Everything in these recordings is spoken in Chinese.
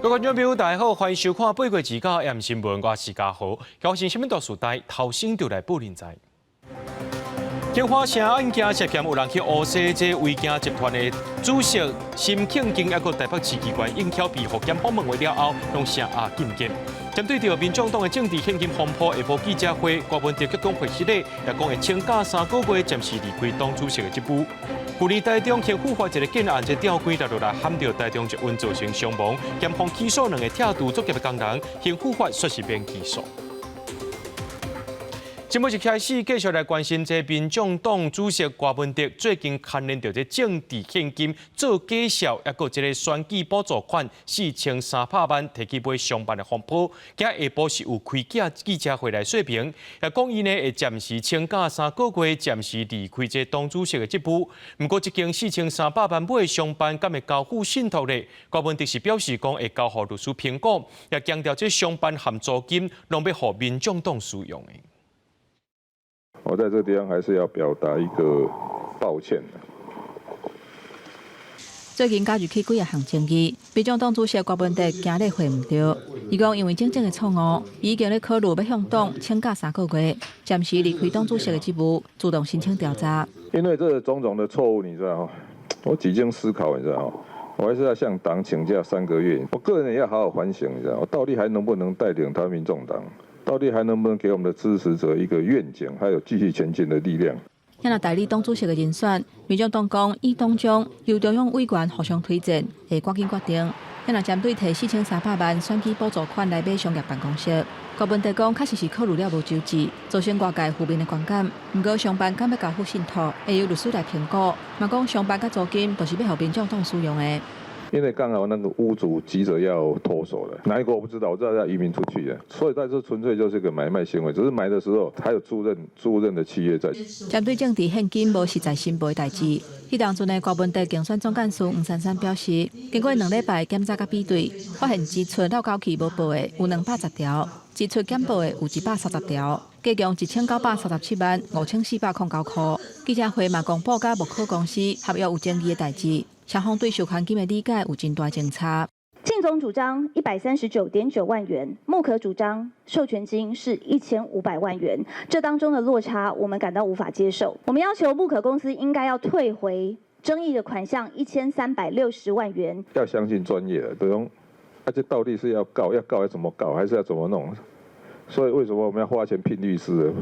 各位观众朋友，大家好，欢迎收看《八月之家》M 新闻，我是嘉豪。高雄新闻大时代头先就来报人才。警方城案件涉嫌有人去乌西这违建集团的主席申庆经，还有台北市机关应巧被福检访问完了后，用城案禁见。针对着民众党的政治现金风波，下晡记者会，郭文哲局长回息咧，也讲会请假3个月暂时离开党主席的职务。去年台中县复发一个建案，这吊柜落来喊到台中捷运造成伤亡，检方起诉2个拆除作业的工人，刑复发说是免起诉。节目一开始，继续来关心这民众党主席郭文哲最近牵连到这政治现金做假销，还有一个选举补助款4300万提去买上班的风波。今下晡是有开记者会来说明，也讲伊呢会暂时请假3个月，暂时离开这党主席的职务。不过，这间4300万买上班，敢会交付信托呢？郭文哲是表示讲会交予律师评估，也强调这上班含租金拢要予民众党使用的。我在这个地方还是要表达一个抱歉。最近加入起几项争议，民众党主席郭文哲今日回唔到，伊讲因为整的错误，已经咧考虑要向党请假3个月，暂时离开党主席的职务，主动申请调查。因为这种种的错误，你知道我几经思考，你知道我还是要向党请假3个月。我个人也要好好反省，你知道我到底还能不能带领他民众党？到底还能不能给我们的支持者一个愿景，还有继续前进的力量？现在代理党主席的人选，民众党讲以党中由中央委员互相推荐，会赶紧决定。现在针对提4300万选举补助款来买商业办公室，郭文哲讲确实是考虑了无周至，造成外界负面的观感。不过上班敢要交付信托，会由律师来评估。嘛讲上班甲租金都是要互民众党使用的。因为刚好那个屋主急着要脱手了，哪一个我不知道，我知道要移民出去的，所以在这纯粹就是个买卖行为，只是买的时候还有租赁的契约在。针对政治现金无实在申报的代志，迄当阵的郭文哲竞选总干事吴珊珊表示，经过2礼拜检查甲比对，发现支出到交期无报的有210条，支出减报的有130条，计共1937万5409块。记者会嘛公布甲木科公司合约有争议的代志。双方对授权金的理解有真大争差。庆总主张139.9万元，木可主张授权金是1500万元，这当中的落差我们感到无法接受。我们要求木可公司应该要退回争议的款项1360万元。要相信专业的，比如这到底是要告要怎么告，还是要怎么弄？所以为什么我们要花钱聘律师呢？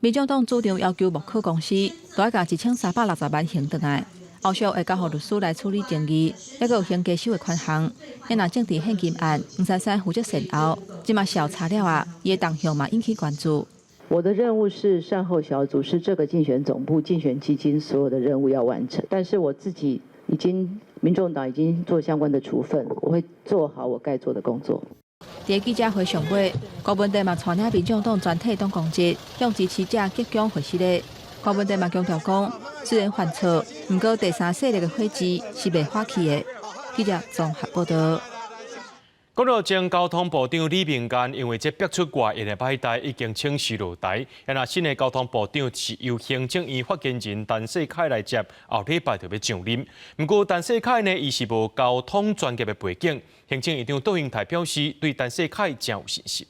民众党主张要求木可公司都要把1360万还回来。后续会交予律师来处理争议，还有刑加收的款项。因那政治现金案，吴珊珊负责善后，即嘛小查了啊，伊的动向嘛引起关注。我的任务是善后小组，是这个竞选总部、竞选基金所有的任务要完成。但是我自己民众党已经做相关的处分，我会做好我该做的工作。在记者会上尾，郭文哲嘛带领民众党全体党公职向支持者集中回息咧。郭文哲嘛强调讲，虽然犯错，不过第三势力的火势是袂发起的。记者综合报道。讲到前交通部长李明干，因为这逼出外印的歹代已经请示落台，那新的交通部长是由行政院发言人陈世凯来接，后礼拜就要上任。不过陈世凯呢，伊是无交通专业的背景，行政院长杜英台表示对陈世凯真有信心。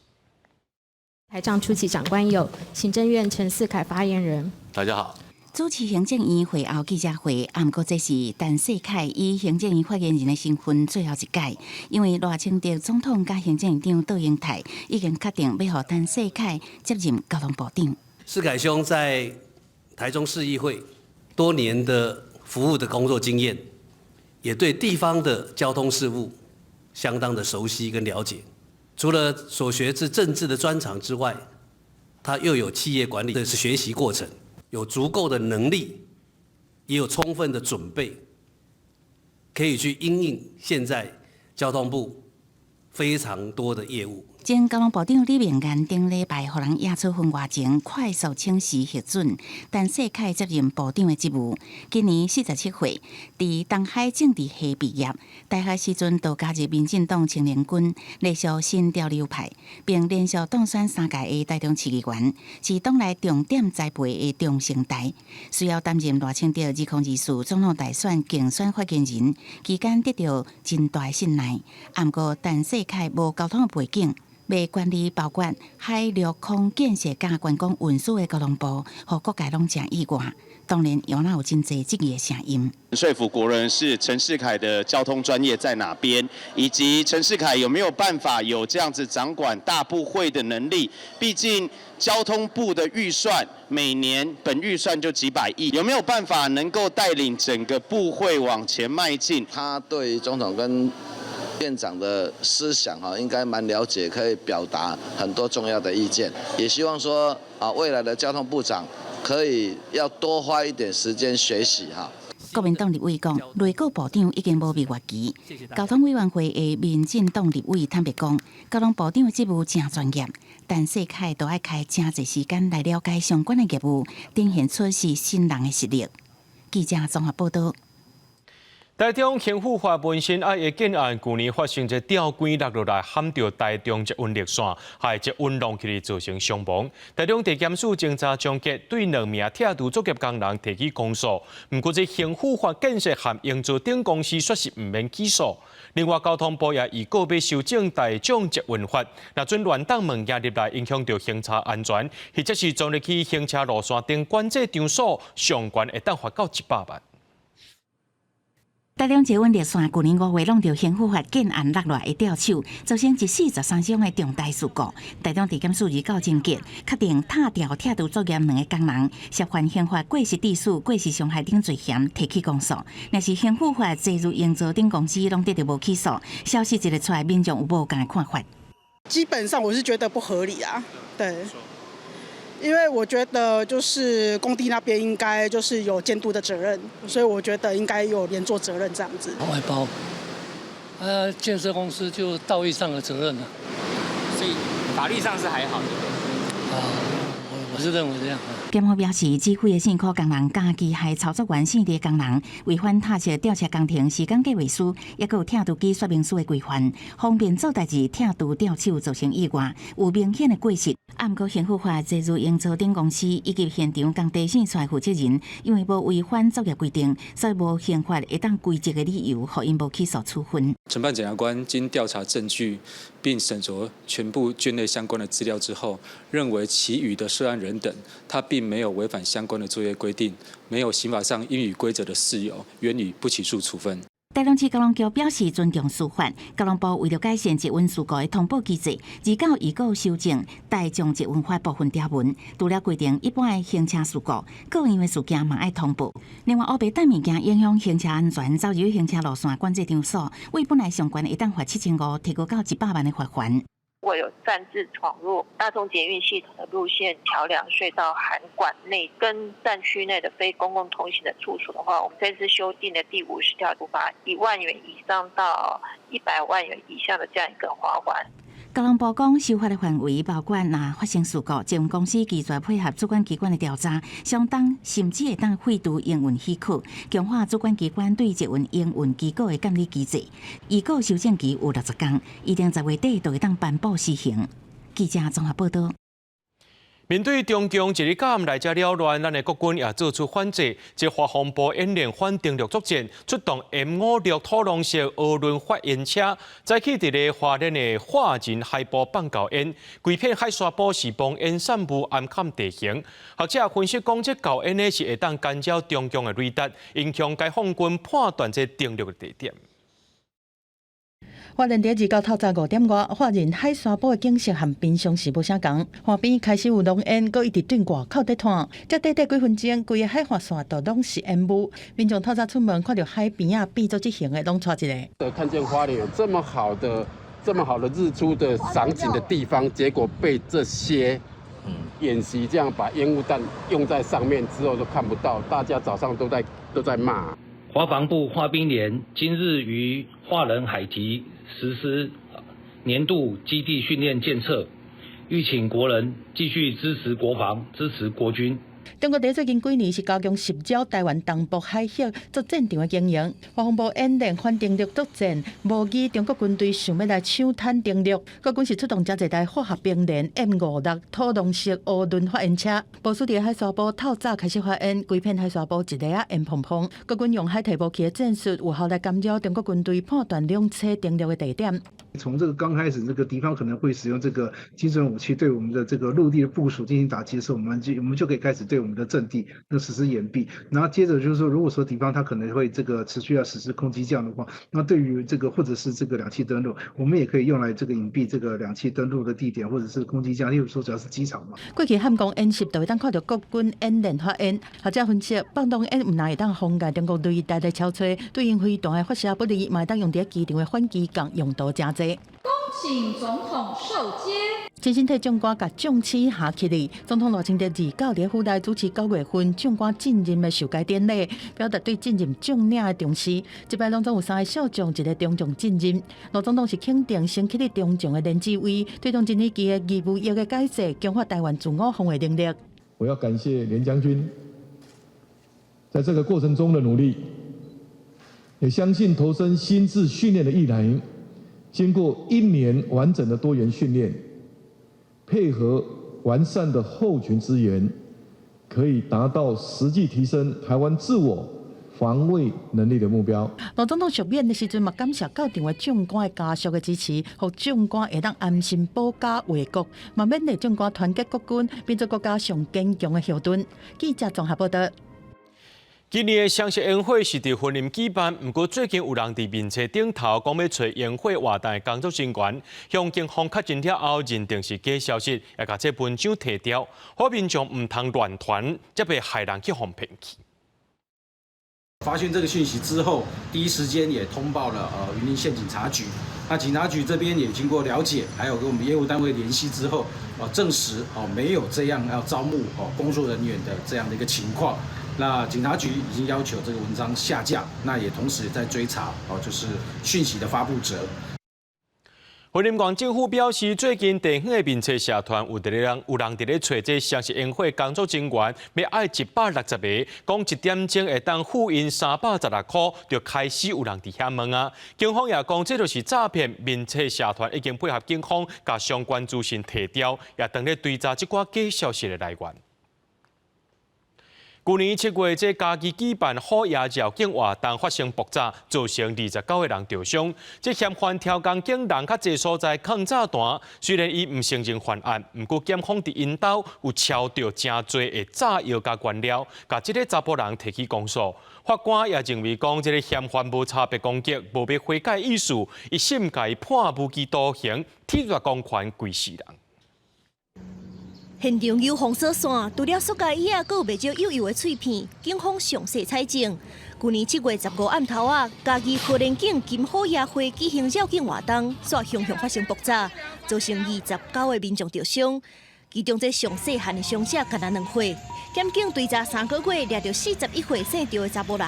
台上出席长官有行政院陈四凯发言人。大家好。主持行政院会后记者会，不过这是陈世凯以行政院发言人的身份最后一届，因为赖清德总统甲行政院长杜英台已经确定要让陈世凯接任交通部长。世凯兄在台中市议会多年的服务的工作经验，也对地方的交通事务相当的熟悉跟了解。除了所学之政治的专长之外，他又有企业管理的学习过程。有足够的能力，也有充分的准备，可以去因应现在交通部非常多的业务，前交通部长李明彦顶礼拜互人押出婚外情，快速请辞核准，但谢凯接任部长的职务。今年47岁，伫东海政治系毕业，大学时阵就加入民进党青年军，隶属新潮流派，并连续当选3届的台中市议员，是党内重点栽培的中生代。需要担任赖清德2024总统大选竞选发言人，期间得到真大信赖。不过，但谢凯无交通背景。要管理包括海陆空建设甲观光运输的交通部，和各界拢正意外。当然，有有真侪质疑的声音。说服国人是陈世凯的交通专业在哪边，以及陈世凯有没有办法有这样子掌管大部会的能力？毕竟交通部的预算每年本预算就几百亿，有没有办法能够带领整个部会往前迈进？他对总统跟院长的思想应该蛮了解，可以表达很多重要的意见。也希望说未来的交通部长可以要多花一点时间学习哈。国民党立委讲，内阁部长已经无密月期。交通委员会的民进党立委坦白讲，交通部长的职务真专业，但世凯都爱开真侪时间来了解相关的业务，展现出是新人的实力。记者综合报道。台中刑法法文心爱的建案，去年发生一吊轨落落来，撼到台中捷运绿线，害捷运浪起来造成伤亡。台中地检署侦查终结，对2名铁道作业工人提起公诉。不过，这刑法建设和营造等公司说是唔免起诉。另外，交通部也预告要修正台中捷运法，若准乱挡物件入来，影响到行车安全，或者是撞入去行车路线等管制场所，上悬会当罚到100万。台中捷运绿线去年5月弄到刑法建案落来的吊手，造成一死13伤的重大事故。台中地检署预告侦结，确定塔吊铁道作业2个工人涉犯刑法过失致死、过失伤害等罪嫌，提起公诉。若是刑法介入营造等公司拢得到无起诉，消息一日出来，民众有无同的看法？基本上我是觉得不合理啊，对。因为我觉得就是工地那边应该就是有监督的责任，所以我觉得应该有连坐责任这样子。外包，建设公司就道义上的责任了。所以法律上是还好的。我是认为这样。检方表示，指挥的辛苦工人加机械操作员4个工人违反塔车吊车工程时间计划书，也有铁道机说明书的规范，方便做代志，铁道吊手造成意外，有明显的过失。不过，刑法介入营造等公司以及现场共提醒出来负责人，因为无违反作业规定，所以无刑法会当归责的理由，互因无起诉处分。承办检察官经调查证据，并审酌全部卷内相关的资料之后，认为其余的涉案人等，他并没有违反相关的作业规定，没有刑法上应予规则的事由，原予不起诉处分。台中市交通局表示尊重司法，交通部为了改善捷运事故的通报机制，29预告修正台中捷运法部分条文，除了规定一般的行车事故，个因为事件嘛爱通报。另外，乌白等物件影响行车安全，走入行车路线管制场所，为本来相关会当罚7500，提高到100万的罚款。如果有擅自闯入大众捷运系统的路线、桥梁、隧道、涵管内跟站区内的非公共通行的处所的话，我们这次修订的第50条，处罚1万元以上到100万元以下的这样一个罚款。交通部讲，修法的范围包括若发生事故，捷运公司拒绝配合主管机关的调查，相当甚至会当废除营运许可，强化主管机关对捷运营运机构的监理机制。预告修正期有60天，预定10月底就会当颁布施行。记者综合报道。面对中共一日到暗来遮扰乱，咱的国军也做出反制。即华防部演练反登陆作战，出动 M56土狼式涡轮发烟车，再起伫个花莲的华人海部放高烟，规片海沙堡是帮烟散布暗坎地形。学者分析讲，这高烟呢是会当干扰中共的雷达，影响解放军判断这登陆的地点。花莲第29透早5点外，发现海沙堡的景色和平常时无啥同，岸边开始有浓烟，佮一直对外口在探。才短短几分钟，规个海岸线都拢是烟雾。民众透早出门，看到海边啊变做这型的，拢带一个。看见花莲有这么好的日出的赏景的地方，结果被这些演习这样把烟雾弹用在上面之后都看不到，大家早上都在骂。华防部花兵连今日于华人海堤实施年度基地训练建设，欲请国人继续支持国防，支持国军。中国队最近几年是加强十招台湾东部海峡作战场的经营，国防部演练反登陆作战，模拟中国军队想要来抢滩登陆。国军是出动真侪台化学兵连 M56土动式涡轮发烟车，部署伫海沙堡透早开始发烟，规片海沙堡一个烟蓬蓬。国军用海提步器的战术，有效来干扰中国军队判断两侧登陆的地点。从这个刚开始，这个敌方可能会使用这个精准武器对我们的这个陆地的部署进行打击的时候，我们就可以开始对我们的阵地实施掩蔽。然后接着就是说，如果说敌方他可能会这个持续要实施空击降的话，那对于这个或者是这个两栖登陆，我们也可以用来这个隐蔽这个两栖登陆的地点或者是空击降，例如说只要是机场嘛。过去汉光演习就会当看到国军演练发烟，学者分析，放动烟唔但会当妨碍中国雷达的超吹，对因飞弹的发射不利，嘛会当用伫机场的反击杠用途真侪。恭请总统受接。真心替将官甲将士下起哩，总统赖清德29日府内主持9月份将官进任的授阶典礼，表达对进任将领的重视。这摆拢总有3个少将，一个中将进任。罗总统是肯定升起哩中将的连志伟，推动今年期的义务役的改制，强化台湾自我防卫能力。我要感谢连将军在这个过程中的努力，也相信投身新制训练的役男，经过1年完整的多元训练，配合完善的后勤资源，可以达到实际提升台湾自我防卫能力的目标。罗总统续免的时阵，嘛感谢到场的将官的家属的支持，让将官会当安心保家卫国，嘛勉励将官团结国军，变做国家上坚强的后盾。记者综合报道。今年的双十宴会是伫婚姻举办，不过最近有人伫面册顶头讲要找宴会活动的工作人员，向警方确认了后，认定是假消息，也把这文章摕掉，好民众唔通乱传，才袂害人去互骗去。发现这个讯息之后，第一时间也通报了云林县警察局。那警察局这边也经过了解，还有跟我们业务单位联系之后，证实没有这样要招募工作人员的这样的一个情况。那警察局已经要求这个文章下架，那也同时在追查就是讯息的发布者。云林县政府表示，最近地方的民册社团有人伫咧找这双十宴会工作人员，要爱160个，讲1点钟会当付因316块，就开始有人伫遐问啊。警方也讲，这就是诈骗，民册社团已经配合警方，把相关资讯提掉，也当咧追查这寡假消息的来源。去年7月，这家己举办好夜绕境活动发生爆炸，造成29个人受伤。这嫌犯挑工竟人较济所在抗炸弹，虽然伊唔承认犯案，不过检方伫因兜有抄到真侪的炸药甲原料，甲这个查甫人提起公诉。法官也认为讲，这个嫌犯无差别攻击，无要悔改意思，一审甲伊判无期徒刑，体罚公权归死人。现场有封锁线，除了塑胶椅啊，阁有袂少幼幼的碎片。警方详细采证，去年7月15暗头啊，嘉义河连景金好夜会举行绕境活动，煞向发生爆炸，造成29个民众受伤。其中这上细汉的伤者敢若2岁。检警追查3个月，抓到41岁姓赵的查甫人，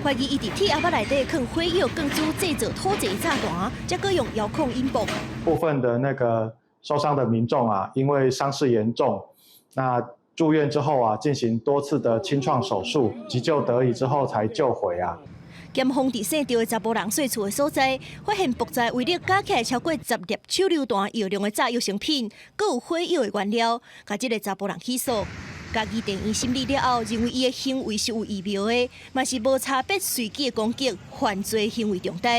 怀疑伊伫铁盒内底放火药钢珠制造土制炸弹，再搁用遥控引爆。部分的那个受伤的民众啊，因为伤势严重，那住院之后啊，进行多次的清创手术，急救得以之后才救回啊。检方伫姓赵的查甫人睡厝的所在，发现爆炸威力加起来超过10粒手榴弹药量的炸药成品，搁有火药的原料，甲这个查甫人起诉。家己电医审理了后，认为伊的行为是有异苗的，嘛是无差别随机的攻击，犯罪行为重大，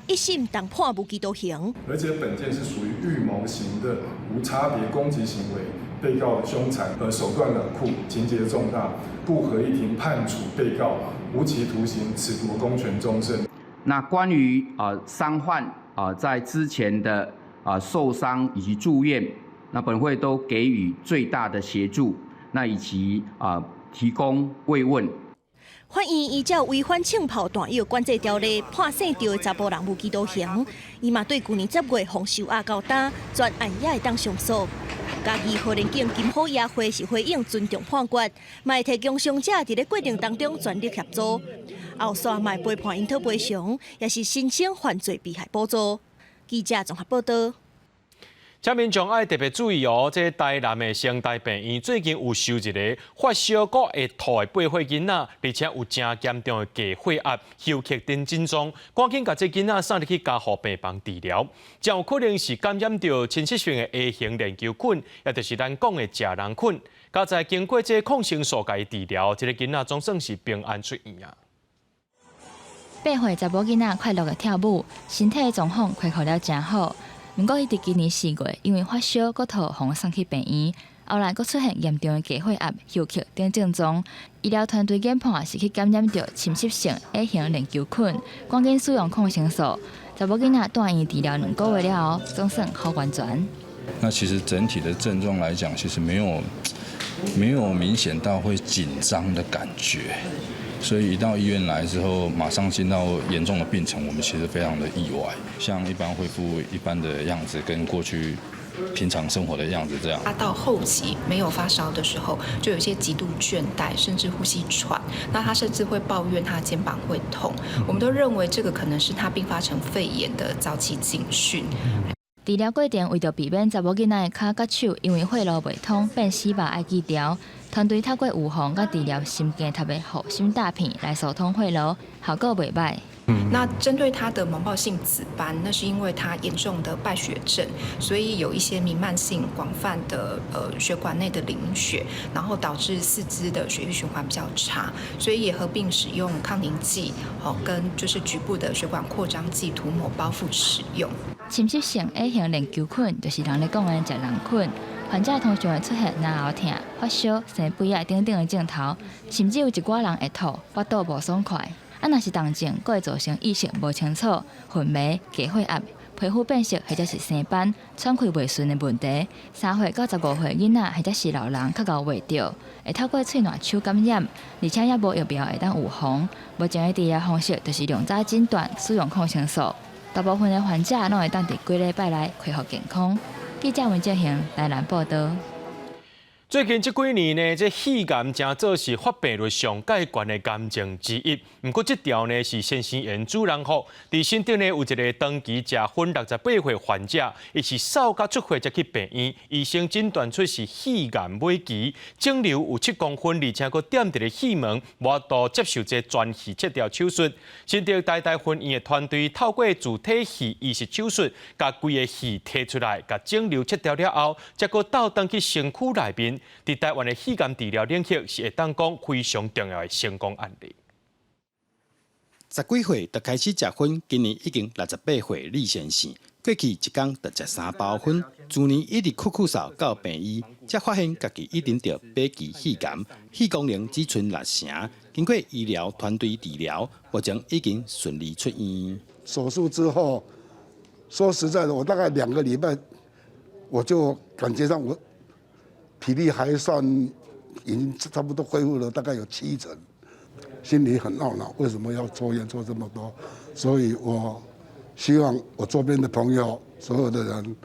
一审当判无期徒刑。而且本件是属于预谋型的无差别攻击行为，被告的凶残和手段冷酷，情节重大，故合议庭判处被告无期徒刑，褫夺公权终身。那关于伤患在之前的受伤以及住院，那本会都给予最大的协助。那以及提供慰问。法院依照违反枪炮弹药管制条例，判姓赵的查甫人无期徒刑。伊嘛对去年10月防受压交打，专案也会当上诉。嘉义河连景金好夜会是回应尊重判决，嘛会提供伤者伫咧过程当中全力协助。后续嘛会陪伴因讨赔偿，也是申请犯罪被害补助。记者综合报道。请民众爱特别注意哦，这台南的成大病院最近有收一个发烧、搁会吐的8岁囡仔，而且有真严重的低血压、休克等症状，赶紧把这囡仔送入去加护病房治疗。真有可能是感染到侵袭性的 A 型链球菌，也就是咱讲的食人菌。加在经过这抗生素加治疗，这个囡仔总算是平安出院啊。 8岁查某囡仔快乐的跳舞，身体的状况恢复了真好。不过，伊伫今年4月因为发烧、骨头，互送去病院，后来佫出现严重的低血压、休克等症状。医疗团队研判是去感染到侵袭性 A 型链球菌，赶紧使用抗生素。查某囡仔住院治疗2个月了后，总算好完全。那其实整体的症状来讲，其实没有明显到会紧张的感觉。 所以一到医院来之后，马上进到严重的病程，我们其实非常的意外。像一般恢复一般的样子，跟过去平常生活的样子这样。他到后期没有发烧的时候，就有一些极度倦怠，甚至呼吸喘。那他甚至会抱怨他肩膀会痛。我们都认为这个可能是他并发成肺炎的早期警讯。 治疗过程为着避免查某囡仔的脚甲手因为血路袂通变死吧爱治疗，团队透过预防甲治疗心肌特别好心大片来疏通血路，效果袂歹。那针对他的脓疱性紫斑，那是因为他严重的败血症，所以有一些弥漫性广泛的血管内的凝血，然后导致四肢的血液循环比较差，所以也合并使用抗凝剂，跟就是局部的血管扩张剂涂抹包覆使用。 侵袭性 A 型链球菌就是人咧讲的食人菌，患者通常会出现咽喉痛、发烧、生肺啊等等的症头，甚至有一寡人会吐、腹肚无爽快。若是动静，佫会造成意识无清楚、昏迷、低血压、皮肤变色或者是生斑、喘气袂顺的问题。3岁到15岁囡仔或者是老人较熬袂着，会透过喙烂手感染，而且也无疫苗会当预防。目前的治疗方式就是量早诊断，使用抗生素。 大部分的患者拢会当伫几礼拜内恢复健康。记者文正行台南报道。最近这几年呢，这肺癌正做是发病率上界悬的癌症之一。不过这条呢是先生缘主人福，伫新店呢有一个长期食薰68岁患者，伊是扫甲出血才去病院，医生诊断出是肺癌末期，肿瘤有7公分，而且佫点伫咧肺门，无法度接受这全肺切掉手术。新店台大分院的团队透过自体肺移植手术，把规个肺摕出来，把肿瘤切掉了后，再佫倒转去身躯内面。 伫台湾的肺癌治疗领域是会当讲非常重要的成功案例。10几岁就开始食薰，今年已经68岁李先生，过去一天就食3包薰，去年一直酷扫到病医，才发现家己已经得8期肺癌，肺功能只剩60成。经过医疗团队治疗，目前已经顺利出院。手术之后，说实在的，我大概2个礼拜，我就感觉上我。 体力还算，已经差不多恢复了，大概有7成，心里很懊恼，为什么要抽烟抽这么多？所以我希望我周边的朋友，所有的人，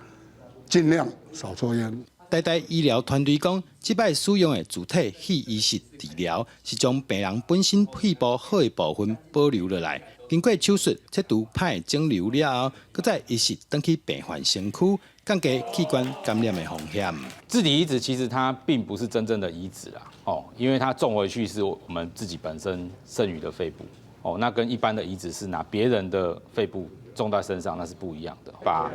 尽量少抽烟。台大医疗团队讲，这摆使用的自体肺移植治疗是将病人本身肺部好的部分保留落来，经过手术切除歹肿瘤了后，搁再移植转去病患身躯。 降低器官感染的风险。自体移植其实它并不是真正的移植啦，因为它种回去是我们自己本身剩余的肺部，那跟一般的移植是拿别人的肺部种在身上，那是不一样的。把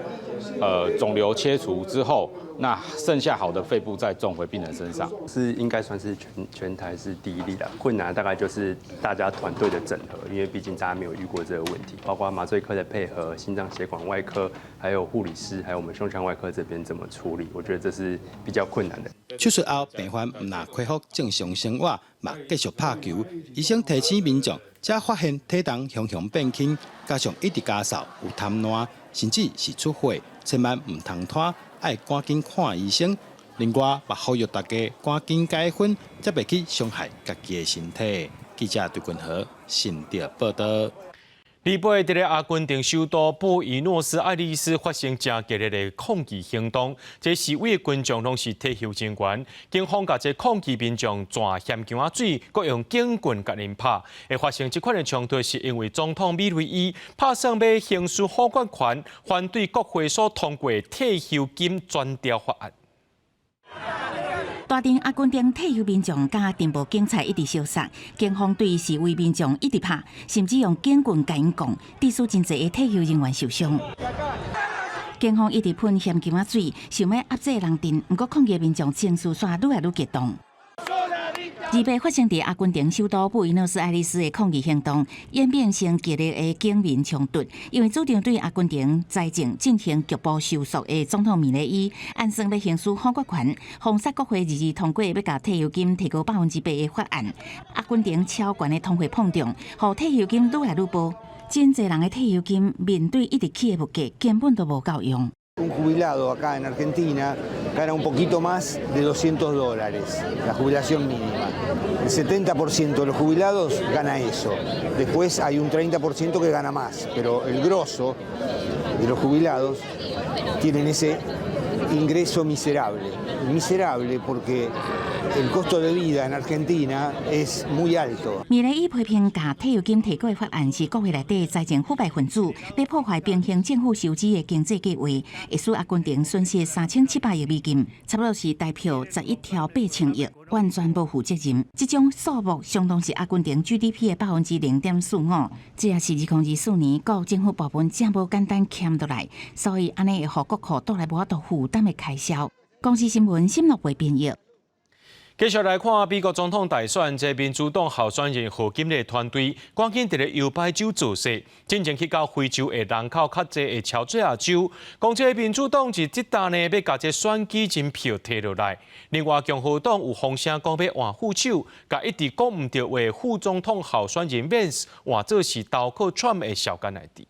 肿瘤切除之后，那剩下好的肺部再种回病人身上，是应该算是全台是第一例的。困难大概就是大家团队的整合，因为毕竟大家没有遇过这个问题，包括麻醉科的配合、心脏血管外科，还有护理师，还有我们胸腔外科这边怎么处理，我觉得这是比较困难的。手术后，病患唔但恢复正常生活，嘛继续拍球。医生提醒民众，才发现体重雄雄变轻，加上一直加扫、有贪婪，甚至是出血，千万唔通拖，爱赶紧看医生。另外，也呼吁大家赶紧戒薰，才袂去伤害家己的身体。记者杜君和新店报道。黎巴嫩阿根廷首都布宜诺斯艾利斯发生真激烈的抗议行动，这示威的群众拢是退休人员，警方甲这抗议民众抓咸姜仔水，搁用警棍甲因拍。会发生这款的冲突，是因为总统米雷伊拍算要行使否决权，反对国会所通过退休金专条法案。大庭阿根廷退休民众甲电报警察一直相杀，警方对示威民众一直拍，甚至用警棍甲因讲，致使真侪退休人员受伤。警方一直喷咸姜仔水，想要压制人群，不过抗议民众情绪煞愈来愈激动。日本发生伫阿根廷首都布宜诺斯艾利斯的抗议行动，演变成激烈的警民冲突。因为主张对阿根廷财政进行局部收缩的总统米雷伊，按算要行使否决权，封杀国会日通过要甲退休金提高8%的法案。阿根廷超悬的通货膨胀，让退休金愈来愈高。真侪人的退休金面对一直起的物价，根本都无够用。Un jubilado acá en Argentina gana un poquito más de $200, la jubilación mínima. El 70% de los jubilados gana eso. Después hay un 30% que gana más, pero el grosso de los jubilados tienen ese ingreso miserable. Miserable porque el costo de vida en Argentina es muy alto. 米雷伊批评甲退休金提高的法案是国会内底财政腐败分子要破坏平衡政府收支的经济计划，会使阿根廷损失3700亿美金，差不多是代表11条800亿，完全无负责任。这种数目相当是阿根廷 GDP 的0.45%。这也是2024年各政府部门正无简单欠落来，所以安尼会互国库带来无法度负担的开销。公司新闻新乐为编译。继续来看美国总统大选，这民主党候选人何金的团队赶紧伫咧摇摆州造势，真正去到非洲的人口较侪的乔治亚州，讲这民主党是即搭呢要甲这选举人票摕落来。另外，共和党有风声讲要换副手，甲一直讲唔到话副总统候选人 Vance 换做是投靠 Trump 的小干来滴。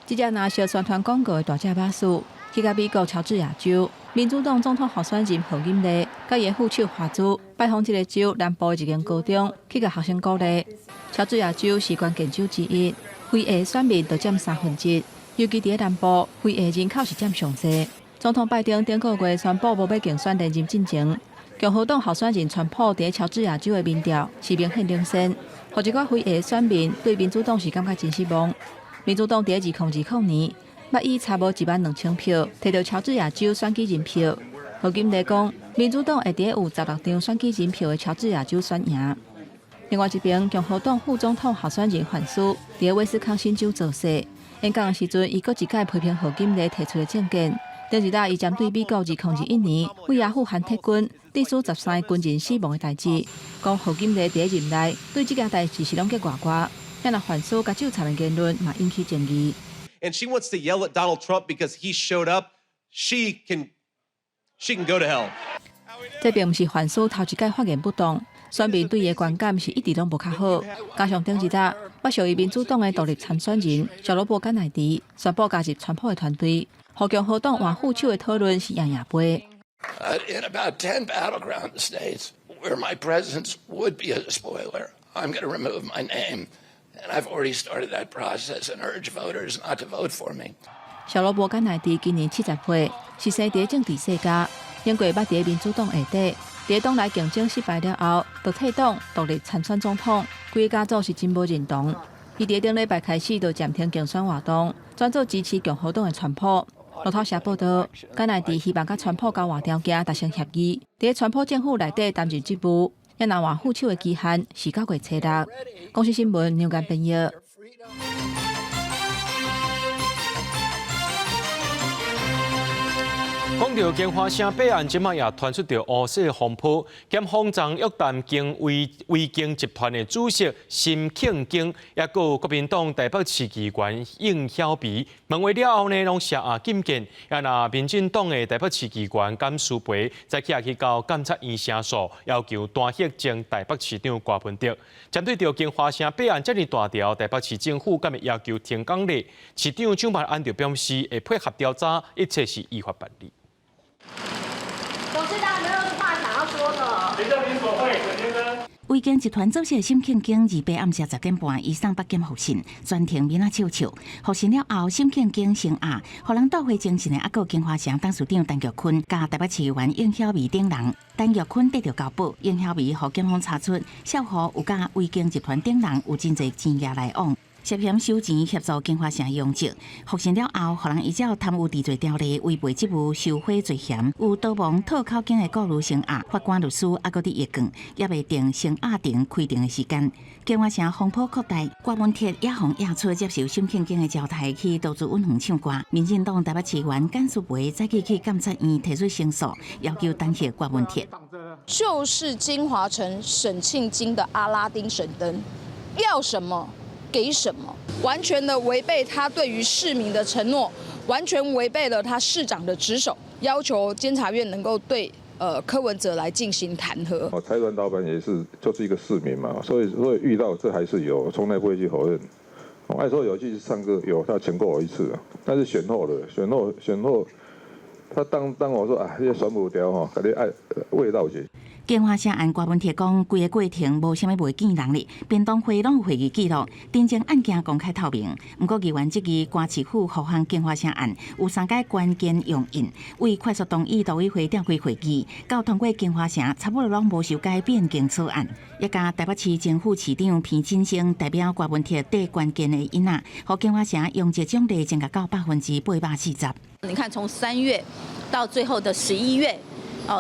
这只拿小宣传广告的大只巴士，去到美国乔治亚州。民主党总统候选人何金丽，甲伊副手华祖拜访这个州南部的一间高中，去甲学生鼓励。乔治亚州是关键州之一，非裔选民就占1/3，尤其伫南部，非裔人口是占上多。总统拜登顶个月宣布无要竞选连任进前，共和党候选人川普伫乔治亚州的民调是明显领先，互一寡非裔选民对民主党是感觉真失望。民主党伫2020年。捌以差无12000票摕到乔治亚州选举人票。何金丽讲，民主党会伫有16张选举人票的乔治亚州选赢。另外一边，共和党副总统候选人范斯伫威斯康辛州造势。演讲的时阵，伊搁一改批评何金丽提出的政见。顶一搭伊针对美国2021年为阿富汗撤军，致使13个军人死亡的代志，讲何金丽伫任内对这件代志是拢结外挂。但那范斯甲纠缠的言论嘛引起争议。And she wants to yell at Donald Trump because he showed up. She can go to hell. 这并不是范斯头一届发言不当，选民对伊的观感是一直拢无较好。加上顶一搭，我属于民主党的独立参选人小罗伯甘乃迪宣布加入川普的团队，互共和党换副手的讨论是赢赢杯。In about 10 battleground states where my presence would be a spoiler, I'm going to remove my name.And I've already started that process and urge voters not to vote for me. 小罗伯甘乃迪今年70岁，是生伫政治世家，英国捌伫民主党下底，伫党内竞争失败了后，就退党独立参选总统。规个家族是真无认同，伊伫顶礼拜开始就暂停竞选活动，转做支持共和党的川普。路透社报道，甘乃迪希望甲川普交换条件达成协议，伫川普政府内底担任职务。也拿换副手的期限是9月7日。公司新闻牛间编译。讲到金华城弊案，即马也传出着乌色风波，检方将约旦经维京集团的主席辛庆京，也有国民党台北市议员应晓培，问话了后呢，拢写下禁见。也拿民进党的台北市议员甘淑培，再去到监察院申诉，要求单核前台北市长郭文德。针对着金华城弊案这么大条，台北市政府今日要求停工令，市长蒋万安就表示会配合调查，一切是依法办理。董事长有没有话想要说的？行政民所会，陈先生。维京集团组织的沈庆京28暗时10点半，移送北京复审，专庭面笑笑。复审了后，沈庆京声压，互人倒回精神的还有金华城董事长陈玉坤加台北市议员应晓薇等人。陈玉坤得到交保，应晓薇互检方查出，少乎有甲维京集团等人有真侪钱业来往。涉嫌收钱协助金华城用职，复审了后，互人依照贪污治罪条例违背职务受贿罪嫌，有逃亡套口径的顾虑声压。法官律师还搁伫议讲，也未定声压庭开庭的时间。金华城风波扩大，郭文铁也向亚出接受沈庆京的招待去投资稳恒唱歌。民进党台北市议员简淑培再去监察院提出申诉，要求单协郭文铁。就是金华城沈庆京的阿拉丁神灯，要什么？给什么？完全的违背他对于市民的承诺，完全违背了他市长的职守，要求监察院能够对柯文哲来进行弹劾。财团老板也是就是一个市民嘛，所以遇到这还是有，从来不会去否认。按说有去唱歌，有他请过我一次啊，但是选后，他当我说啊，这些选不掉哈，给你爱味道些。金华城案郭文铁讲，规个过程无啥物违纪能力，便当会拢有会议记录，真正案件公开透明。不过，议员质疑关市府护航金华城案有3个关键用印，为快速动议党委会召开会议，到通过金华城差不多拢无修改变更草案。也加台北市政府市长偏金星代表郭文铁最关键的因仔，和金华城用这奖励增加到840%。你看，从3月到最后的11月。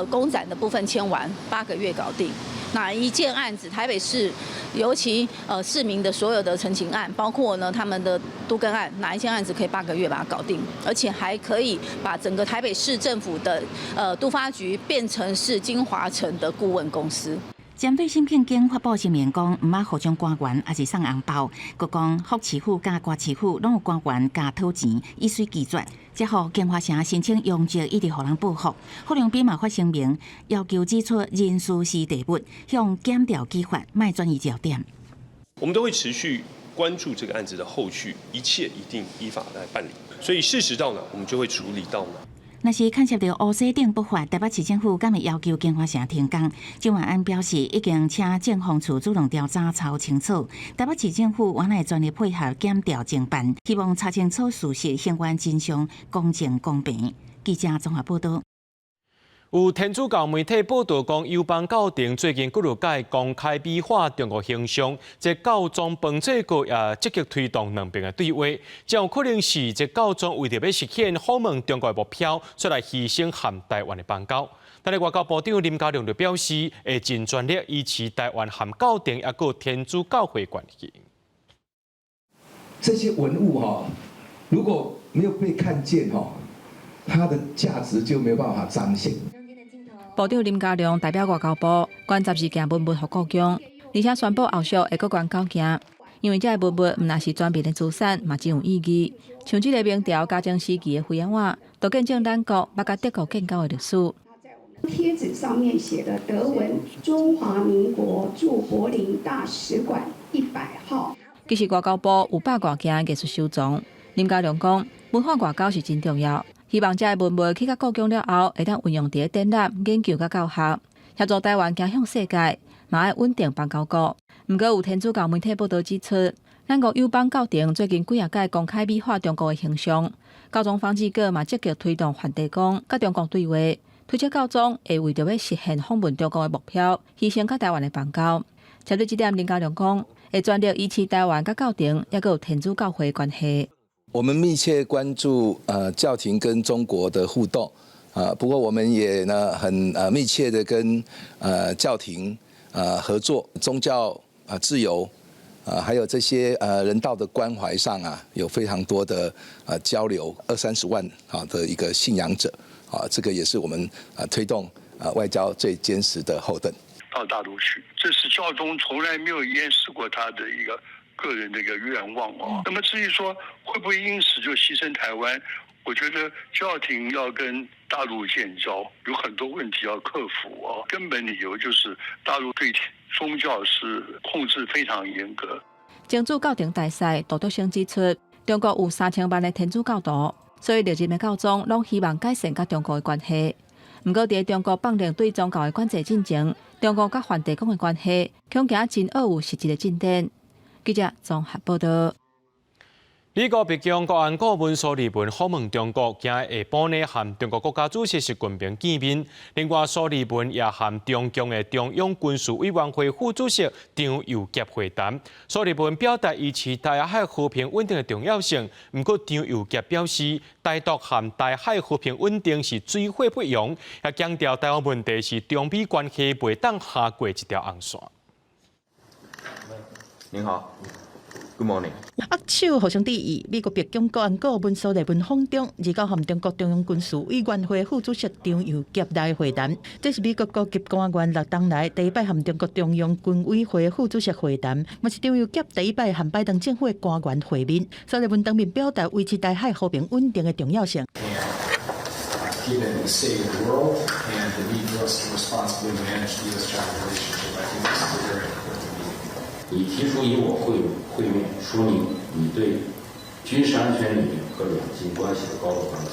公展的部分签完8个月搞定。哪一件案子，台北市尤其市民的所有的陈情案，包括呢他们的都更案，哪一件案子可以8个月把它搞定，而且还可以把整个台北市政府的都发局变成是金华城的顾问公司。针对沈庆京发布声明讲，唔捌互相官员，也是送红包。佮讲福市府甲瓜市府拢有官员加讨钱，以随拒绝。则互金华城申请用职一直互人报复。郝龙斌嘛发声明，要求指出人事是第一，向检调稽发，卖转移焦点。我们都会持续关注这个案子的后续，一切一定依法来办理。所以事实到哪，我们就会处理到哪。若是牵涉到乌西顶不法，台北市政府敢会要求金华城停工？郑万安表示，已经请政风处主动调查查清楚。台北市政府原来专业配合检调侦办，希望查清楚事实相关真相，公正公平。记者综合报道。有天主教媒体报道讲，友邦教廷最近几落届公开美化中国形象，这教宗本这个也积极推动两边的对话，这有可能是这教宗为着要实现访问中国的目标，出来牺牲含台湾的邦交。但是外交部长林佳龙就表示，会尽全力支持台湾含教廷也个天主教会关系。这些文物如果没有被看见它的价值就没有办法彰显。部长林佳龙代表外交部关10件文物予故宫，而且宣布后续会阁关9件，因为这个文物唔那是专别的资产，嘛真有意义。像这个明朝嘉靖时期的徽碗，都见证咱国捌甲德国建交的历史。贴纸上面写的德文“中华民国驻柏林大使馆100号”。其实外交部有100多件艺术收藏。林佳龙讲，文化外交是真重要。希望这个文物去到故宫了后，会当运用伫展览、研究甲教学，协助台湾走向世界，嘛爱稳定邦交国。不过有天主教媒体报道指出，咱国友邦教廷最近几啊届公开美化中国的形象，教宗方济各嘛积极推动梵蒂冈甲中国对话，推测教宗会为着要实现访问中国的目标，牺牲甲台湾的邦交。针对这点，林佳龙讲，会全力支持台湾甲教廷，也有天主教会的关系。我们密切关注教廷跟中国的互动不过我们也呢很密切的跟教廷合作，宗教自由还有这些人道的关怀上有非常多的交流，20-30万的一个信仰者这个也是我们推动外交最坚实的后盾。到大陆去，这是教宗从来没有掩饰过他的一个个人的一个愿望那么至于说会不会因此就牺牲台湾，我觉得教廷要跟大陆建交，有很多问题要克服根本理由就是大陆对宗教是控制非常严格。真主教廷大使杜德生指出，中国有3000万的天主教徒，所以历任的教宗拢希望改善甲中国的关系。不过，在中国放任对宗教的管制进程，中国甲梵蒂冈的关系，恐惊真俄有实质的进展。记者综合报道。美国白宫国安顾问苏利文访问中国，今日下晡呢，和中国国家主席习近平见面。另外，苏利文也和中共的中央军事委员会副主席张又杰会谈。苏利文表达支持台海和平稳定的重要性，不过张又杰表示，台独和台海和平稳定是水火不容，也强调台湾问题是中美关系袂当下过一条红线。您好。Good morning。握手互相致意。美国白宫国安顾问苏利文访中，29和中国中央军事委员会副主席张又杰来会谈。这是美国高级官员6冬来第一摆和中国中央军委会副主席会谈，也是张又杰第一摆和拜登政府的官员会面。苏利文当面表达维持台海和平稳定的重要性。Given the state of the world and the need for us to responsibly manage the U.S.-China relationship, I think this is a very important meeting. 你提出与我会面，说明你对军事安全领域和两岸关系的高度关注。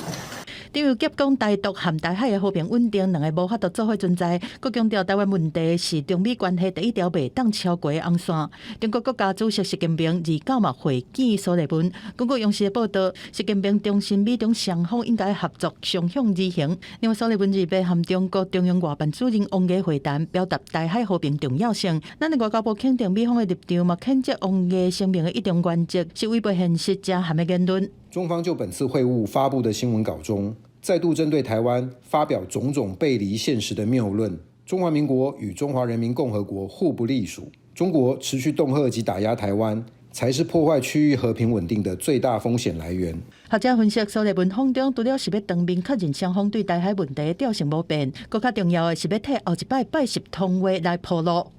张又杰讲，台独和台海的和平稳定两个无法度做伙存在，佮强调台湾问题是中美关系第一条袂当超过的红线。中国国家主席习近平29日会见苏利文，根据央视的报道，习近平重申美中双方应该合作，双向而行。另外，苏利文28和中国中央外办主任王毅会谈，表达台海和平重要性。咱的外交部肯定美方的立场，嘛谴责王毅声明的一中原则是违背现实、加含的言论。中方就本次会晤发布的新闻稿中，再度针对台湾发表种种背离现实的谬论。中华民国与中华人民共和国互不隶属，中国持续恫吓及打压台湾，才是破坏区域和平稳定的最大风险来源。学者分析，苏利文访中除了是要当面确认双方对台海问题的调性不变，更加重要的是要替后一摆拜习通话来铺路。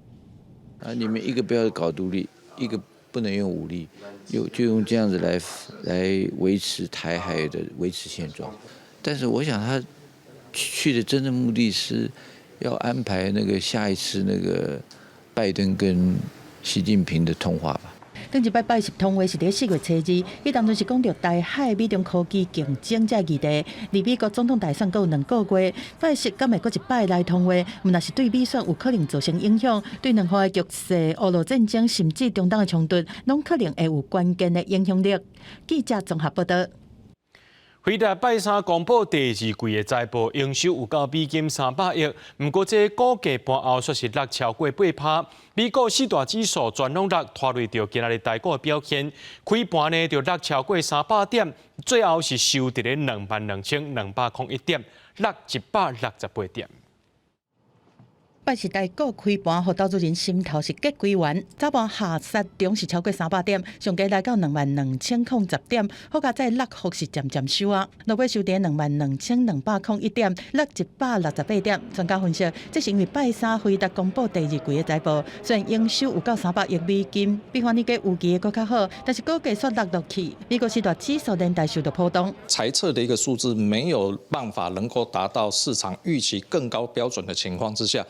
你们一个不要搞独立，一个不能用武力，就用这样子来维持台海的维持现状。但是我想他去的真正目的是要安排那个下一次那个拜登跟习近平的通话吧。顶一摆拜习通话是伫4月初2，伊当初是讲到台海美中科技竞争这议题，离美国总统大选还有2个月，拜习敢会搁一摆来通话？若是对美选有可能造成影响，对两方的局势、俄罗战争甚至中东的冲突，拢可能会有关键的影响力。记者综合报道。回答拜三公布第2季的财报，营收有到美金300亿，不过这股价盘后却是落超过8%。美股4大指数全拢落，拖累到今仔日台股的表现。开盘呢就落超过300点，最后是收伫咧22,201点，落168点。拜市台股开盘，互投资人心头是结几元。早盘下杀中是超过300点，上价来到22,010点，好加再落幅是渐渐收啊。落尾收伫22,201点，落168点。专家分析，这是因为拜三辉达公布第2季的财报，虽然营收有到300亿美金，比反你个预期的更较好，但是股价却落去。美国4大指数连带受到波动。财测的一个数字没有办法能够达到市场预期更高标准的情况之下，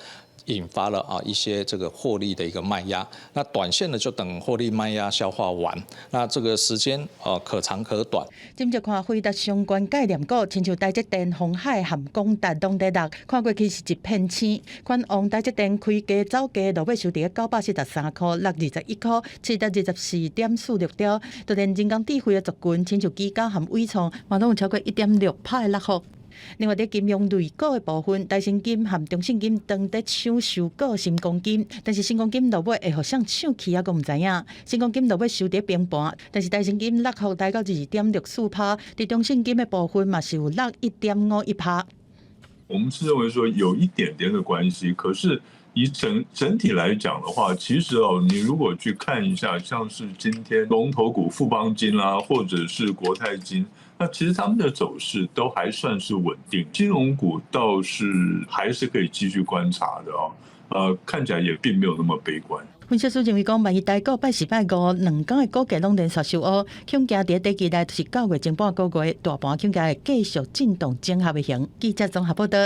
引发了一些这个获利的一个卖压。那短线呢就等获利卖压消化完，那这个时间可长可短。今朝看辉达相关概念股，亲像台积电、鸿海和广达拢在落，看过去是一片青。看王台积电开价走价，落尾收伫943块，落21块，724.46条。就连人工智慧的族群，亲像技嘉和伟创，嘛拢有超过1.6%的落幅。另外，伫金融类股的部分，大成金和中信金当在抢收购新光金，但是新光金落尾会互谁抢去还阁唔知影。新光金落尾收伫平盘，但是大成金落幅大到2.64%，伫中信金的部分嘛是有落1.51%。我们是认为说有一点点的关系，可是以整体来讲的话，其实你如果去看一下，像是今天龙头股富邦金啦，或者是国泰金。那其实他们的走势都还算是稳定，金融股倒是还是可以继续观察的看起来也并没有那么悲观。分析师认为讲，万一台股拜4拜5，两港的股价拢连续收乌，恐惊伫第2季内就是9月前半个月大盘，恐惊会继续震动整合的型。记者综合报道。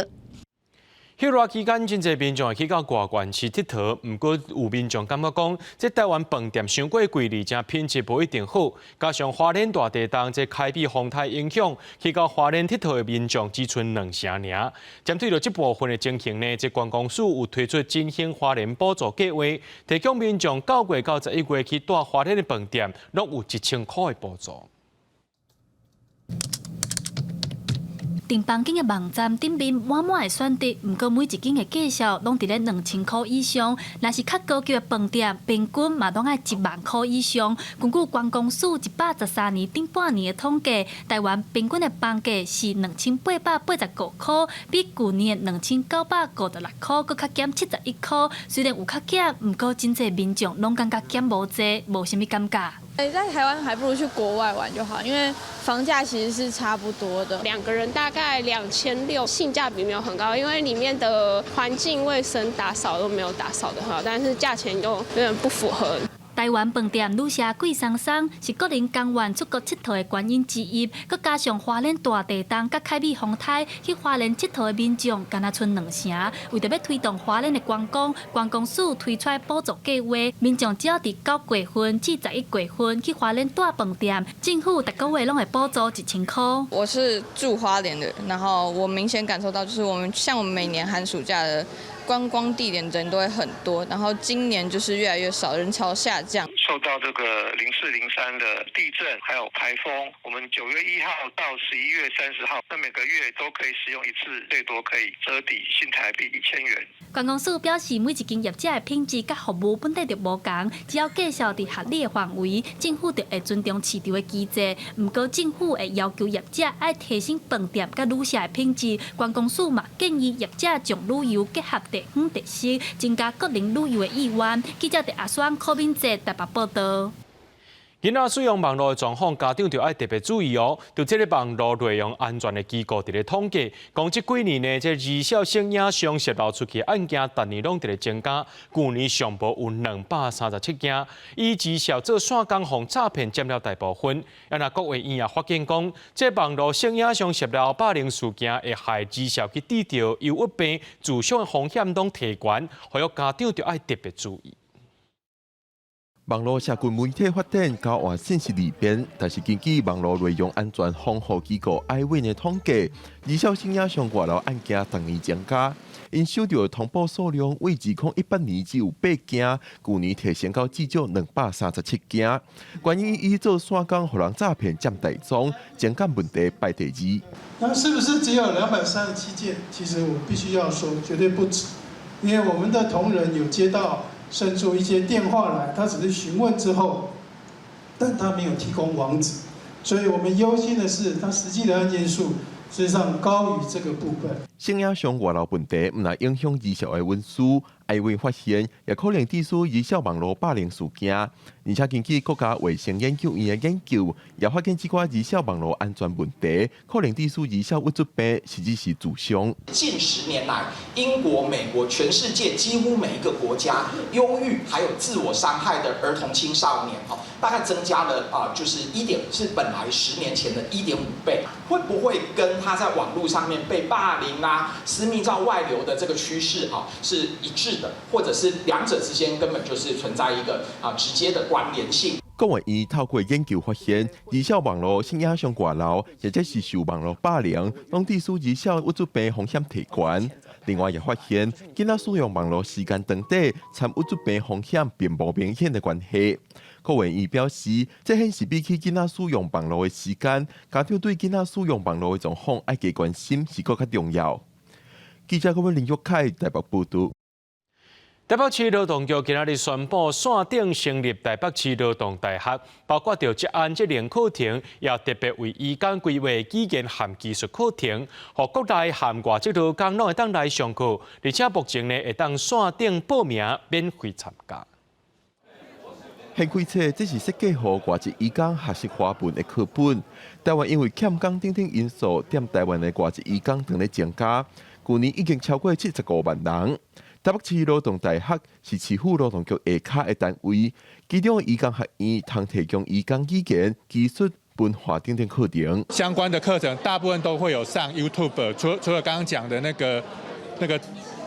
休热期间，真侪民众会去到外县市佚佗，不过有民众感觉讲，这台湾饭店伤过贵，而且品质无一定好。加上花莲大地震这开辟风台影响，去到花莲佚佗的民众只剩2成尔。针对着这部分的情形呢，这观光署有推出振兴花莲补助计划，提供民众9月到11月去住花莲的饭店，拢有1000块的补助。订房间的网站顶面满满的选择，不过每一间的介绍拢伫咧2000块以上。若是较高级的饭店，平均嘛拢爱1万块以上。根据观光署113年顶半年的统计，台湾平均的房价是2885块，比去年的2956块搁较减71块。虽然有较减，不过真侪民众拢感觉减无济，无啥物感觉。在台湾还不如去国外玩就好，因为房价其实是差不多的，2个人大概2600，性价比没有很高，因为里面的环境卫生打扫都没有打扫得很好，但是价钱又有点不符合。台湾饭店愈写贵松松，是国人甘愿出国佚佗的原因之一。佮加上花莲大地震佮凯美风台，去花莲佚佗的民众敢若剩2成。为着要推动花莲的观光，观光署推出补助计划，民众只要伫9月份至11月份去花莲住饭店，政府每个月拢会补助1000块。我是住花莲的，然后我明显感受到，就是我们每年寒暑假的观光地点人都会很多，然后今年就是越来越少，人潮下降。受到这个04、03的地震还有台风，我们9月1号到11月30号，那每个月都可以使用一次，最多可以折抵新台币1000元。观光署表示，每一间业者的品质甲服务本地就无同，只要介绍伫合理的范围，政府就会尊重市场的机制。不过，政府会要求业者爱提升饭店甲旅社的品质。观光署嘛建议业者将旅游结合地方特色，增加个人旅游的意愿。记者伫阿选柯敏哲台北报道。囡仔使用网络的状况，家长就要特别注意哦。就这个网络内容安全的机构伫咧统计，讲这几年呢，这儿少性影像泄露出去案件，逐年拢伫咧增加。去年上报有237件，以儿少做线工防诈骗占了大部分。那国卫院也发现讲，这网络性影像泄露霸凌事件会害儿少去治疗忧郁病、自伤的风险拢提悬，所以家长就要特别注意。网络社群媒体发展交换信息利便，但是根据网络内容安全防护机构IWIN的统计，儿少性影像外流案件逐年增加，因收到的通报数量为2018年只有8件，去年提升到至少237件。关于以做线工互人诈骗占大宗，情感问题排第2。那是不是只有237件？其实我必须要说，绝对不止，因为我们的同仁有接到伸出一些电话来，他只是询问之后，但他没有提供网址，所以我们忧心的是，他实际的案件数实际上高于这个部分。性影像外流问题唔来影响儿少的运输，IWIN发现也可能致使儿少网络霸凌事件，而且根据国家卫生研究院的研究，也发现这款儿少网络安全问题，可能致使儿少郁卒病，甚至是自伤。近10年来，英国、美国、全世界几乎每一个国家，忧郁还有自我伤害的儿童青少年，大概增加了就是是本来10年前的1.5倍。会不会跟他在网络上面被霸凌私密照外流的这个趋势是一致的，或者是两者之间根本就是存在一个直接的关联性？国卫院透过研究发现，儿少网络性影像外流，或者是受网络霸凌，拢致使儿少郁卒病风险提悬。另外也发现，囡仔使用网络时间长短，参郁卒病风险并无明显的关系。国卫院表示，这显示比起囡仔使用网络的时间，家长对囡仔使用网络的状况爱加关心是更加重要。记者林玉凯台北报道。台北市劳动局今日宣布，线顶成立台北市劳动大学，包括着职安职能课程，也特别为移工规划语言和技术课程，和国内和外籍劳工拢会当来上课，而且目前呢会当线顶报名免费参加。现开册，这是设计好外籍移工学习华文的课本。台湾因为欠工等等因素，踮台湾的外籍移工正在增加，去年已经超过75万人。台北市劳动大学是市府劳动局下骹的单位，其中移工学院通提供移工语言、技术、文化等等课程。相关的课程大部分都会有上 YouTube， 除了刚刚讲的那个那个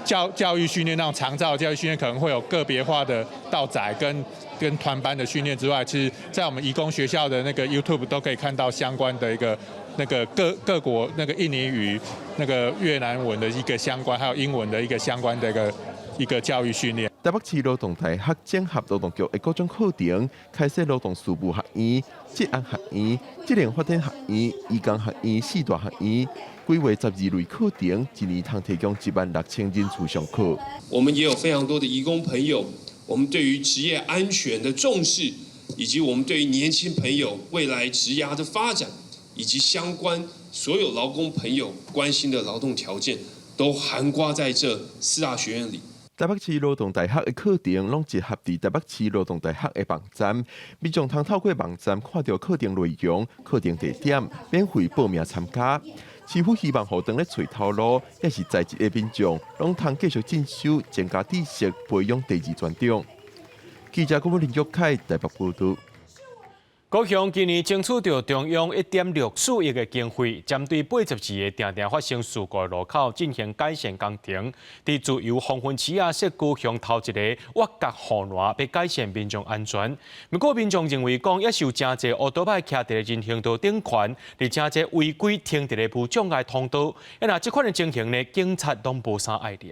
教育训练那种长照教育训练，可能会有个别化的到宅跟团班的训练之外，其实在我们移工学校的那个 YouTube 都可以看到相关的一个那个各国那个印尼语、那个越南文的一个相关，还有英文的一个相关的一个教育训练。台北市劳动大学整合劳动局的各种课程，开设劳动事务学院、职安学院、职能发展学院、移工学院4大学院，规划12类课程，一年通提供16000人次上课。我们也有非常多的移工朋友，我们对于职业安全的重视，以及我们对于年轻朋友未来职涯的发展，以及相关所有劳工朋友关心的劳动条件，都涵盖在这4大学院里。台北市劳动大学的课程拢结合伫台北市劳动大学的网站，民众通透过网站看到课程内容、课程地点，免费报名参加。市府希望互当咧找头路，也是在职的民众拢通继续进修，增加知识，培养第二专长。记者郭林玉凯台北报道。高雄今年争取到中央1.64亿的经费，针对82个定定发生事故的路口进行改善工程。伫自由黄昏市设高雄头一个挖角护栏，要改善民众安全。不过民众认为讲，也是有真侪乌多摆徛伫人行道顶悬，而真侪违规停伫个无障碍通道。若这款的情形呢，警察拢无啥爱抓。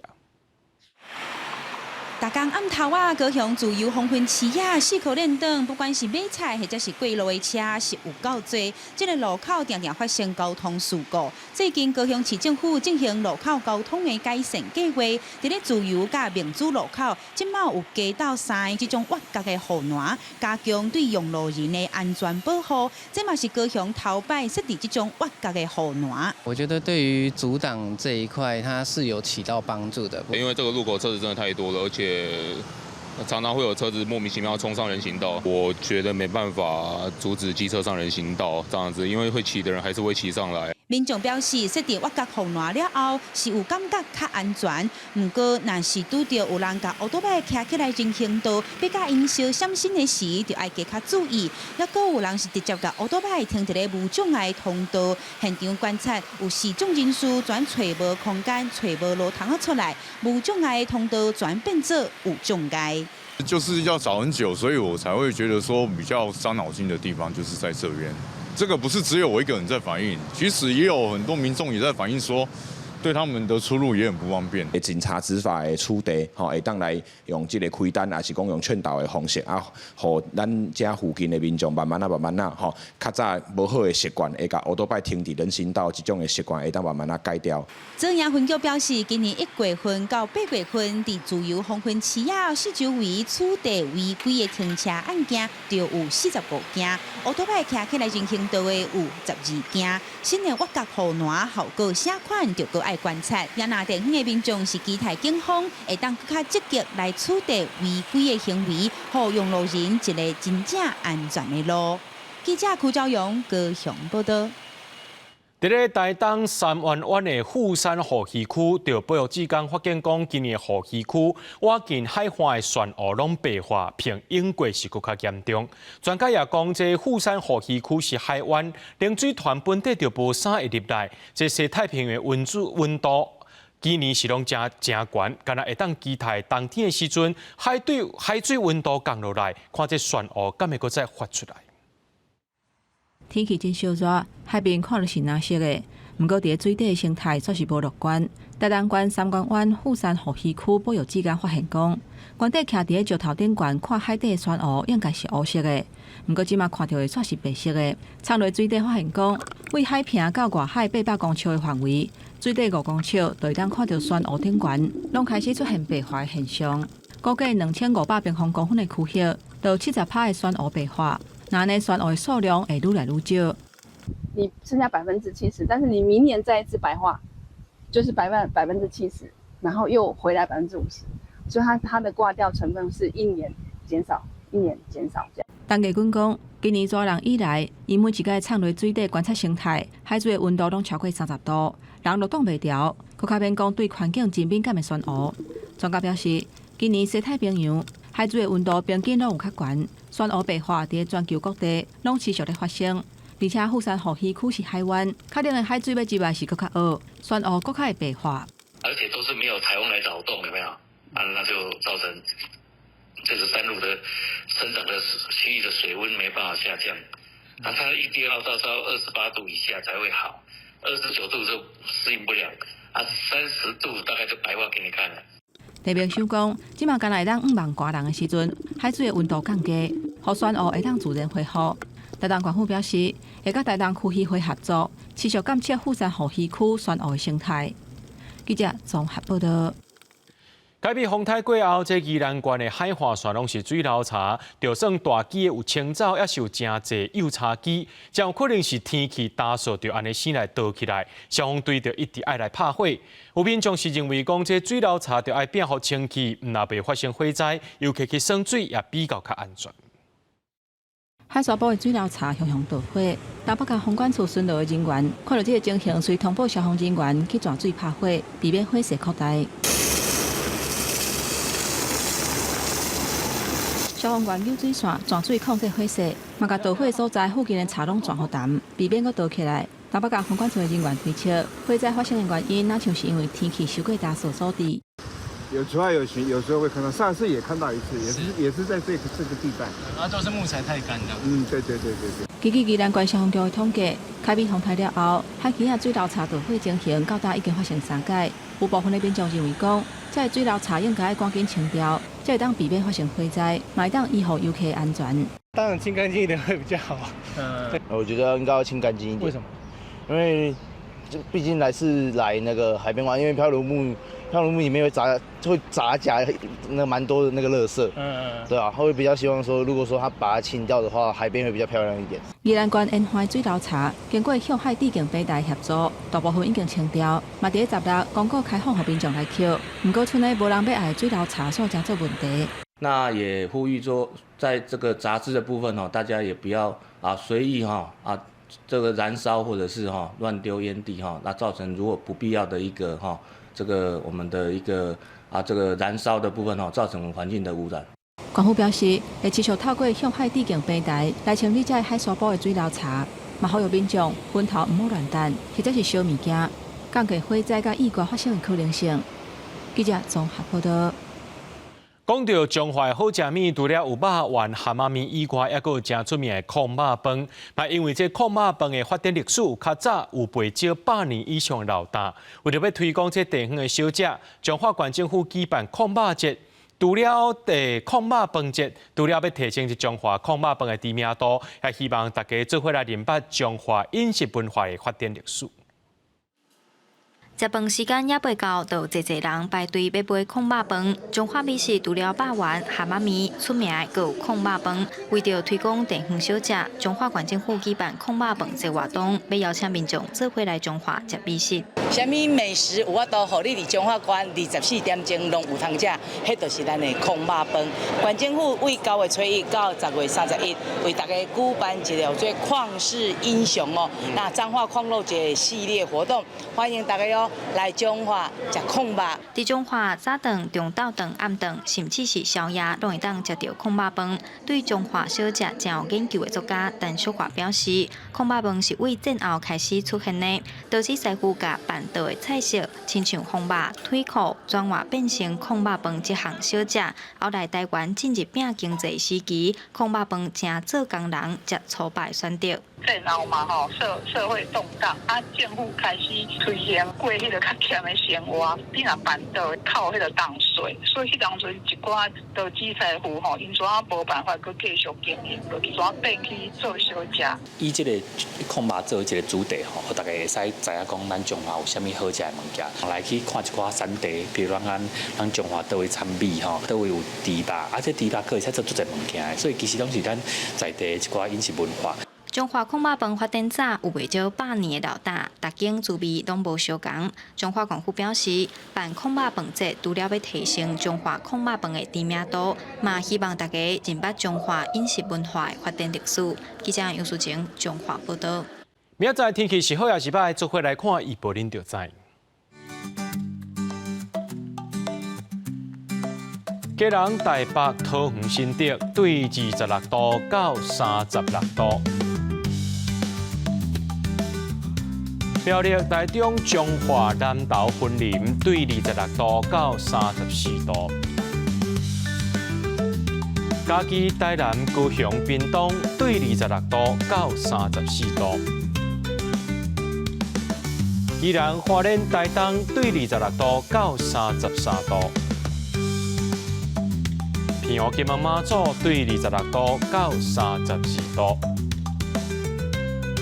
大江暗头啊，高雄自由黄昏市4颗链灯，不管是买菜或者是过路的车，是有够多。这个路口常常发生交通事故。最近高雄市政府进行路口交通的改善计划，伫咧自由甲民主路口，即马有加到3个这种挖角的护栏，加强对用路人的安全保护。这嘛是高雄头摆设置这种挖角的护栏。我觉得对于阻挡这一块，它是有起到帮助的。因为这个路口车子真的太多了，而且常常会有车子莫名其妙冲上人行道，我觉得没办法阻止机车上人行道这样子，因为会骑的人还是会骑上来。民众表示，设置挖角护栏了后，是有感觉较安全。不过，若是拄到有人甲乌多摆徛起来人行道，要甲因小闪身的时，就要加较注意。也阁有人是直接甲乌多摆停伫咧无障碍通道，现场观察有4种人士全找无空间、找无路通出来，无障碍通道全变做有障碍。就是要找很久，所以我才会觉得说比较伤脑筋的地方就是在这边。这个不是只有我一个人在反映，其实也有很多民众也在反映说，对他们的出入也很不方便。警察执法的处地，会当来用这个开单，还是讲用劝导的方式啊，互咱这附近的民众慢慢较早无好的习惯，会甲乌多摆停伫人行道这种的习惯，会当慢慢改掉。这样分局表示，今年1月份到8月份，伫自由黄昏市四周围处地违规的停车案件，就有45件，乌多摆徛起来人行道的有12件。新的挖角护栏效果啥款，就搁爱观察。也若地方的民众是期待警方会当更加积极来处理违规的行为，互用路人一个真正安全的路。记者邱昭阳高雄报道。伫咧台东3湾湾的富山河溪区，就保育志工发现讲，今年河溪区挖近海岸的船塢拢白化，并英过是更较严重。专家也讲，这富山河溪区是海湾，冷水团本地就无啥会入来，这西太平洋温度。今年是拢真悬，敢若会当期待冬天的时阵，海水温度降落来，看这船塢敢会搁再发出来。天气真烧热，海边看落是蓝色的，不过伫水底的生态却是无乐观。台东县3湾湾富山河溪区保育志工发现讲，原底徛伫石头顶悬看海底的船塢应该是乌色的，不过即马看到的却是白色的。冲落水底发现讲，为海平到外海800公尺的范围，水底5公尺就会当看到船塢顶悬，拢开始出现白化的现象。估计2500平方公分的区域，就有70%的船塢白化。那呢，船塢的数量会愈来愈少。你剩下70%，但是你明年再一次白化，就是70%，然后又回来50%，所以它的挂掉成分是一年减少这样。陈家军讲，今年蛇人以来，伊每一届冲落水底观察生态，海水的温度拢超过30度，人都挡袂牢，佫较免讲对环境真敏感的船塢。专家表示，今年西太平洋海水的温度平均拢有较悬，船塢白化伫全球各地拢持续咧发生，而且富山河溪区是海湾，确定的海水要入来是佫较恶，船塢佫较会白化。而且都是没有来扰动，有没有？那就造成这个山路的生长的区域的水温没办法下降，它一定要到28度以下才会好，29度就适应不了，30度大概就白话给你看了。地名想讲，即马干来当5万多人的时阵，海水的温度降低，河川湖会当自然恢复。台东县府表示，会甲台东区议会合作，持续监测富山河溪区山湖的生态。记者综合报道。改变风台过后，这宜兰县的海岸线拢是水流差，就算大机有清走，也是有真侪幼叉机，将有可能是天气打扫就安尼先来倒起来，消防队就一直爱来拍火。有民众是认为讲，这水流差就爱变好清气，唔若袂发生火灾，尤其去省水也比较较安全。海沙堡的水流差向导火，台北港风管处巡逻的人员看到这个情形，随通报消防人员去抓水拍火，避免火势扩大。消防员扭水线转水控制火势，嘛甲导火所在附近的茶拢转好淡，避免搁倒起来。台北港风管处的人员推测，火灾发生的原因，那像是因为天气受过大所所致。有出来有巡，有时候会看到，上次也看到一次，也是在这个地带。都是木材太干的。对。根据宜兰县消防局的统计，开辟风台了后，海基啊水流差导火情形到达已经发生3届。有部分的民众认为讲，这水流差应该赶紧清掉，才会当避免发生火灾，嘛会当依护游客安全。当然清干净一点会比较好。我觉得应该要清干净一点。为什么？因为毕竟来那个海边玩，因为漂流木里面会杂夹那蛮多的那个垃圾，对啊，他会比较希望说，如果说他把它清掉的话，海边会比较漂亮一点。宜兰县沿海水流差，经过向海地境平台协助，大部分已经清掉，嘛伫10日公告开放给民众来捡，不过村内无人要爱水流差所加做问题。那也呼吁说，在这个杂质的部分大家也不要随意这个燃烧或者是乱丢烟蒂那造成如果不必要的一个这个我们的一个这个燃烧的部分造成环境的污染。县府表示，会持续透过向海地境平台来清理这海沙堡的水流差，嘛呼吁民众昏头唔好乱弹，或者是烧物件，降低火灾甲意外发生的可能性。记者综合报道。讲到中华的好食面，除了有肉丸、蛤蟆面以外，还有真出名的控肉饭。嘛，因为这控肉饭的发展历史较早有背少100年以上的老大，为了要推广这地方的小食，中华县政府举办控肉节。除了控肉饭节，除了要提升中华控肉饭的知名度，也希望大家做伙来认识中华饮食文化的发展历史。食饭时间也未到，就有侪人排队要买控肉饭。中华美食除了肉丸、蛤蟆面出名，还有控肉饭。为着推广地方小食，中华县政府举办控肉饭节活动，要邀请民众做伙来中华食美食。啥物美食有法度，互你伫中华县24点钟拢有通食，迄就是咱的控肉饭。县政府为9月初1到10月31，为大家举办一个做旷世英雄那彰化矿肉节系列活动，欢迎大家来中华食控肉。伫中华早顿、中昼顿、暗顿，甚至是宵夜，拢会当食到控肉饭。对中华小食真有研究的作家陈淑华表示，控肉饭是为战后开始出现的，导致师傅甲办道的菜色，亲像红肉、腿裤，转化变成控肉饭这项小食。后来台湾进入变经济时期，控肉饭正做工人食粗白选择。战后嘛社会动荡，政府开始推行过迄个较俭的生活，你若办到靠迄个冻水，所以迄当阵一寡都子财户因怎无办法去继续经营，就怎变去做小食。以这个控肉做一个主题互大家会使知影讲咱中华有啥物好食的物件，来去看一寡产地，比如咱中华倒位产米倒位有猪肉，这猪肉可会使做足侪物件，所以其实拢是咱在地一寡饮食文化。中华控肉饭发展早有袂少100年的老大，逐间滋味拢无相共。中华县府表示，办控肉饭节除了要提升中华控肉饭的知名度，嘛希望大家认识中华饮食文化的发展历史。记者杨淑晴，中华报道。明仔载天气是好也是歹，做伙来看预报恁就知。基隆、台北、桃园、新竹对26度到36度。苗栗台中彰化南投云林对26度到34度。嘉义台南高雄屏东对26度到34度。宜兰花莲台东对26度到33度。平湖金门马祖对26度到34度。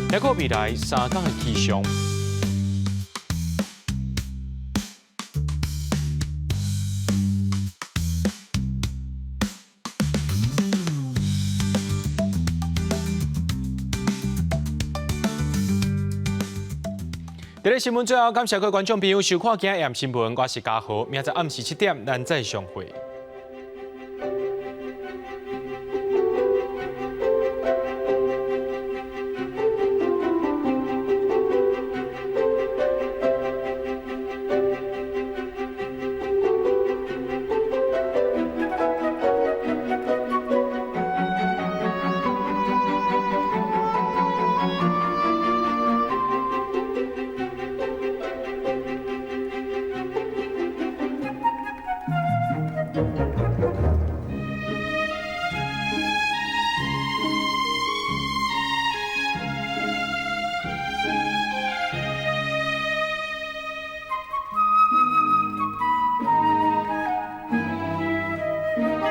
还有未来3天的气象。在咧新闻最后，感谢各位观众朋友收看今日新闻，我是嘉豪，明仔暗时7点咱再相会。